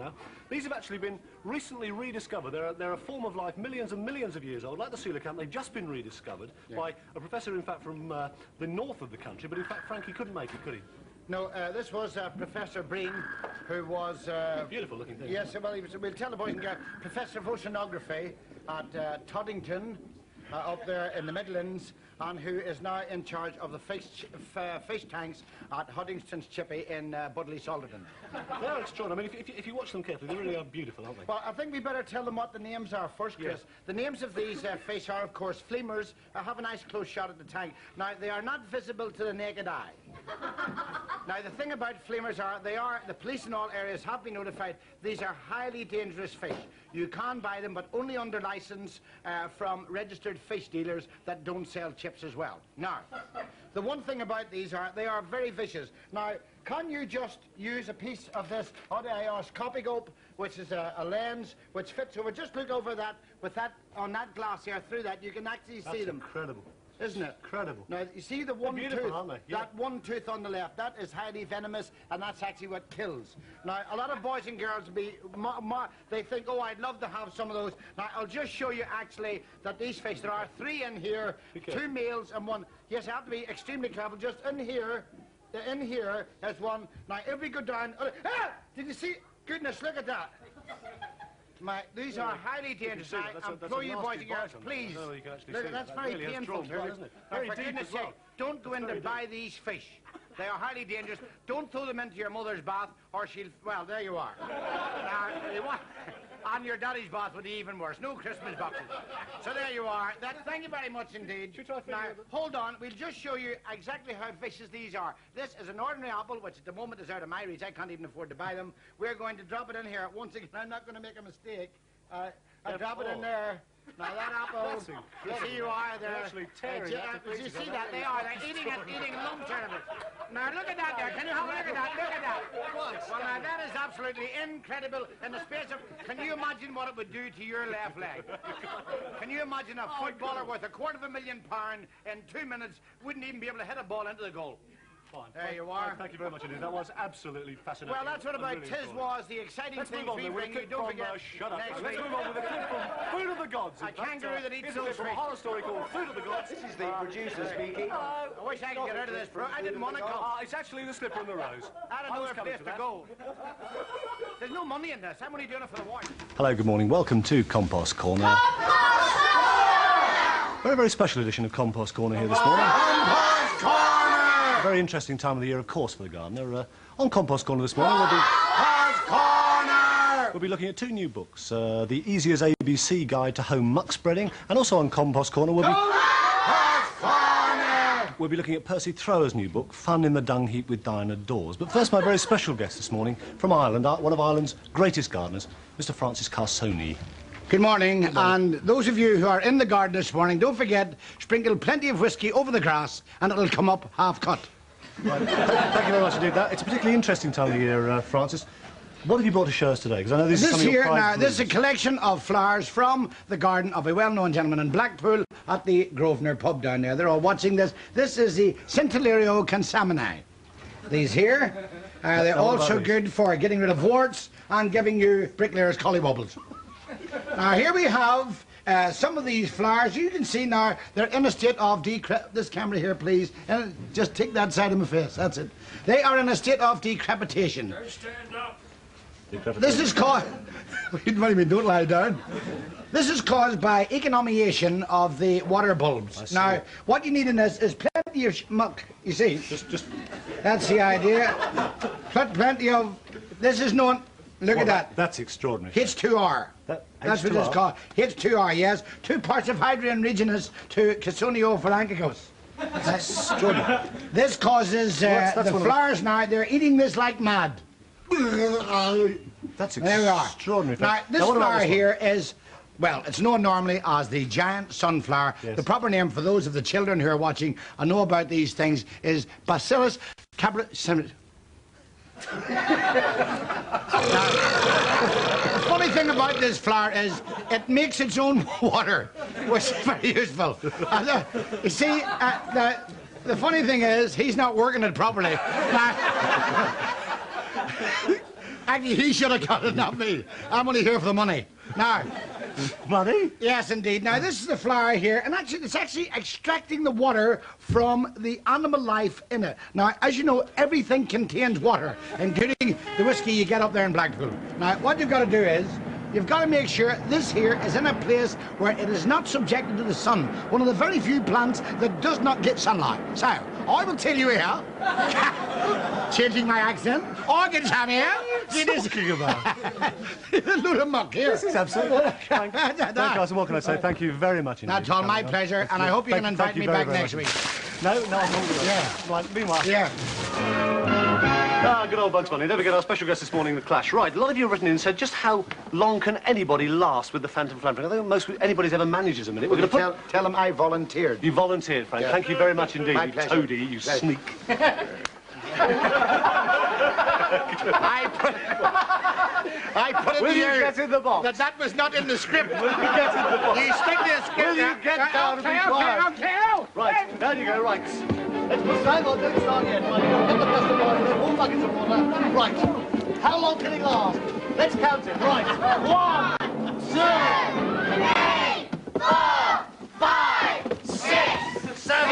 now. These have actually been recently rediscovered. They're a form of life millions and millions of years old, like the coelacanth. They've just been rediscovered by a professor, in fact, from the north of the country, but in fact, Frankie couldn't make it, could he? No, this was Professor Breen, who was... beautiful looking thing. Yes, well, we'll tell the boys and girls, Professor of Oceanography at Toddington, up there in the Midlands, and who is now in charge of the fish tanks at Huddington's Chippy in Budleigh Salterton. They're extraordinary. I mean, if you watch them carefully, they really are beautiful, aren't they? Well, I think we better tell them what the names are first, Chris. Yes. The names of these fish are, of course, fleamers. Have a nice close shot at the tank. Now, they are not visible to the naked eye. Now, the thing about fleamers are, the police in all areas have been notified, these are highly dangerous fish. You can buy them, but only under licence from registered fish dealers that don't sell chips as well. Now, the one thing about these are, they are very vicious. Now, can you just use a piece of this otoscopic, which is a lens which fits over? Just look over that, with that, on that glass here, through that, you can actually see them. That's incredible. Isn't it? Incredible. Now, you see the one tooth, Yeah. that one tooth on the left, that is highly venomous, and that's actually what kills. Now, a lot of boys and girls, they think, oh, I'd love to have some of those. Now, I'll just show you, actually, that these fish, there are 3 in here, 2 males and 1. Yes, I have to be extremely careful. Just in here is one. Now, if we go down... Did you see? Goodness, look at that. These are highly dangerous. I implore you, boys and girls, please. Look, that's very painful. For goodness sake, don't go in to buy these fish. They are highly dangerous. Don't throw them into your mother's bath, or she'll... Well, there you are. And your daddy's bath would be even worse. No Christmas boxes. So there you are. Thank you very much indeed. Now, hold on. We'll just show you exactly how vicious these are. This is an ordinary apple, which at the moment is out of my reach. I can't even afford to buy them. We're going to drop it in here. Once again, I'm not going to make a mistake. I'll drop it in there. Now that apple, you see you are there. Actually tearing you see that? They're eating lumps out of it. Now look at that there. Can you have a look at that? Look at that. Well, now that is absolutely incredible. In the space of, can you imagine what it would do to your left leg? Can you imagine a footballer worth £250,000 in 2 minutes wouldn't even be able to hit a ball into the goal? Fine. There you are. Thank you very much indeed. That was absolutely fascinating. Well, that's what about TISWAS, the exciting thing for you. Don't forget. Shut up. Let's move on with a clip from Food of the Gods. A kangaroo that eats those from a horror story called Food of the Gods. This is the producer speaking. I wish I could get rid of this, bro. I didn't want to come. It's actually the Slipper and the Rose. I don't know where place to go. There's no money in this. I'm only doing it for the watch. Hello, good morning. Welcome to Compost Corner. Very, very special edition of Compost Corner here this morning. Compost Corner! Very interesting time of the year, of course, for the gardener. On Compost Corner this morning, we'll be looking at 2 new books. The Easy as ABC Guide to Home Muck Spreading, and also on Compost Corner we'll be looking at Percy Thrower's new book, Fun in the Dung Heap with Diana Dawes. But first, my very special guest this morning from Ireland, one of Ireland's greatest gardeners, Mr. Francis CARSON. Good morning, and those of you who are in the garden this morning, don't forget, sprinkle plenty of whiskey over the grass and it'll come up half cut. Right. Thank you very much indeed. It's a particularly interesting time of the year, Francis. What have you brought to show us today? Because I know this is some of your prized this is a collection of flowers from the garden of a well-known gentleman in Blackpool at the Grosvenor pub down there. They're all watching this. This is the Centenario Consamini. These here, they're also good for getting rid of warts and giving you bricklayers collywobbles. Now, here we have some of these flowers. You can see now they're in a state of this camera here, please. And just take that side of my face. That's it. They are in a state of decrepitation. Stand up. This is caused... What do you mean, don't lie down? This is caused by economization of the water bulbs. Now, what you need in this is plenty of muck. You see? Just... That's the idea. Plenty of... This is known... Look at that. That's extraordinary. H2R. That's what it's called. H2R, yes. 2 parts of hydrogen reginus to Cassonio phalanchicus. That's extraordinary. This causes the flowers now, they're eating this like mad. That's extraordinary. Now, this flower here is, well, it's known normally as the giant sunflower. Yes. The proper name for those of the children who are watching and know about these things is Bacillus cabra... The funny thing about this flower is it makes its own water, which is very useful. You see, the funny thing is he's not working it properly. Actually, he should have got it, not me. I'm only here for the money. Now... Money? Yes, indeed. Now, this is the flower here, and actually, it's actually extracting the water from the animal life in it. Now, as you know, everything contains water, including the whiskey you get up there in Blackpool. Now, what you've got to do is, you've got to make sure this here is in a place where it is not subjected to the sun. One of the very few plants that does not get sunlight. So, I will tell you here, changing my accent, orchids have here. Talking about? A load of muck here. This is absolutely... Thank Carson, what can I say? Thank you very much indeed. That's all my pleasure, and I hope you can invite me back next week. No, I'm not. Yeah. Right, meanwhile... Yeah. Ah, good old Bugs Bunny. Don't forget our special guest this morning, The Clash. Right, a lot of you have written in and said, just how long can anybody last with the Phantom Flamfling? I think most anybody's ever manages a minute. We're going to tell them I volunteered. You volunteered, Frank. Yeah. Thank you very much indeed, My you pleasure. toady, you sneak. I put it Will you here get in the box? that was not in the script. Will you get in the box? You stick to the script. Will you get down and be quiet? Okay. Right, there you go, right. Let's put hang on, don't start yet. Right, you've got to get the best of water, then 4 buckets of water. Right, how long can it last? Let's count it. Right, 1, 2, 3, 4, 5, 6, 7,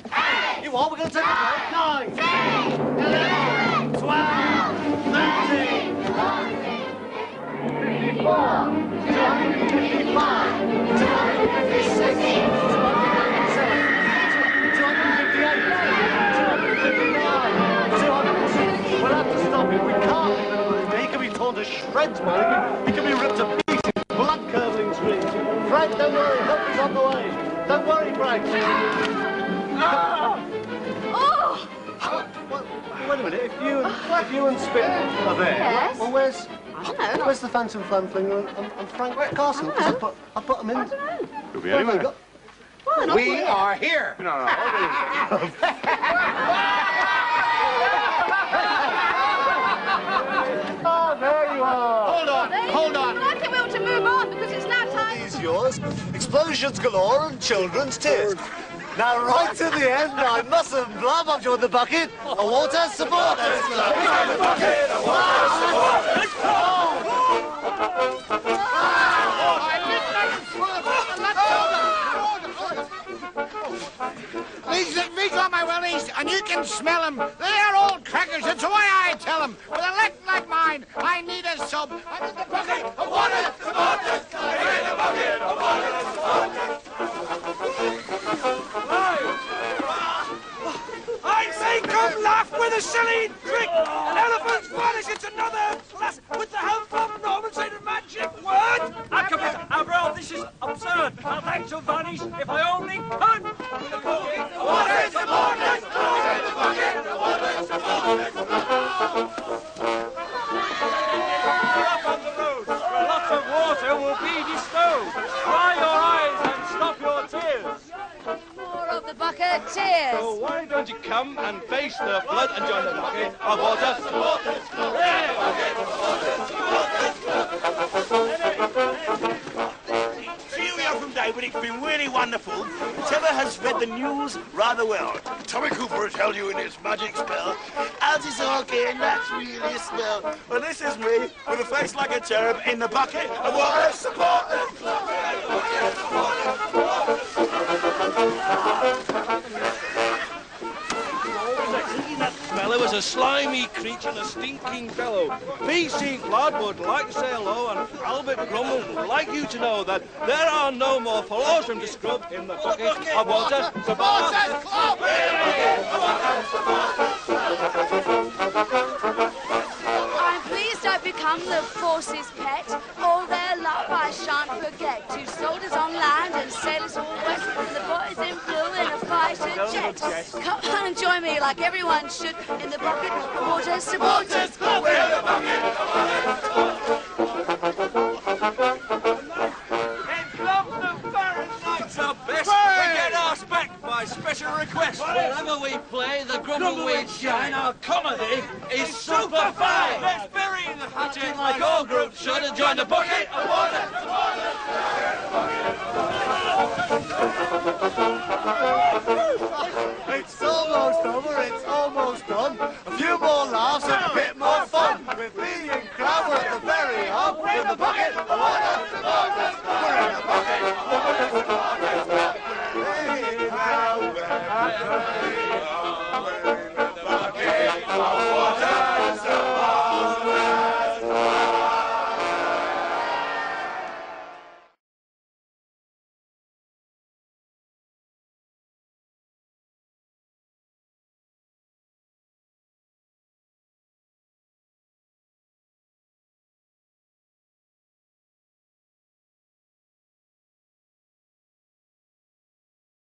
8. You are, we're going to take a break. 9, 10, 11, 12, 13, 254, 255, 256, 258, 259, 260. We'll have to stop him. We can't leave him. He can be torn to shreds, man. He can be ripped to pieces. Blood-curdling screams. Frank, don't worry. Help is on the way. Don't worry, Frank. Wait a minute. If you and Spit are there, Yes. well, where's know. where's the Phantom Flamfling and Frank Carson? Because I put them in. I don't know. Could be anywhere. Well, We are here. Oh, there you are. Hold on. I think we ought to move on because it's now time. These yours. Explosions galore and children's tears. Now, right to the end, I mustn't blub. I've joined the bucket. A water supporters club. These are my wellies, and you can smell them. They're old crackers. It's the way I tell them. With a leg like mine, I need a sub. I need the bucket of water supporters. I need a bucket of water supporters. I say come laugh with a silly trick. Elephant's vanish, it's another class with the help of Norman say the magic word. Abril, this is absurd. I'd like to vanish if I only could. Water supporters, up on the road, where lots of water will be bestowed. Dry your eyes and stop your tears. More of the bucket cheers. So why don't you come and face the flood and join the bucket of water supporters? Here we are from David. It's been really wonderful. Trevor has read the news rather well. Tommy Cooper has held you in his magic spell. As it's okay, and that's really a spell. Well, this is me with a face like a cherub in the bucket of water supporters. Fellow was a slimy creature and a stinking fellow. P.C. Flood would like to say hello, and Albert Grummel would like you to know that there are no more colostrum to scrub in the bucket of water supporters. I'm pleased I've become the force's pet. All their love I shan't forget. 2 soldiers on land and sailors all west, and the boys in blue in a fighter jet. Come on and join me like everyone should in the bucket of water supporters. It's our best. We get ours back by special request. Whenever we play, the Grumbleweed Shine, our comedy is super fine. Let's bury the hatchet Like all groups should and join the bucket of water. It's almost over, it's almost done. A few more laughs and a bit more fun. With me happy birthday,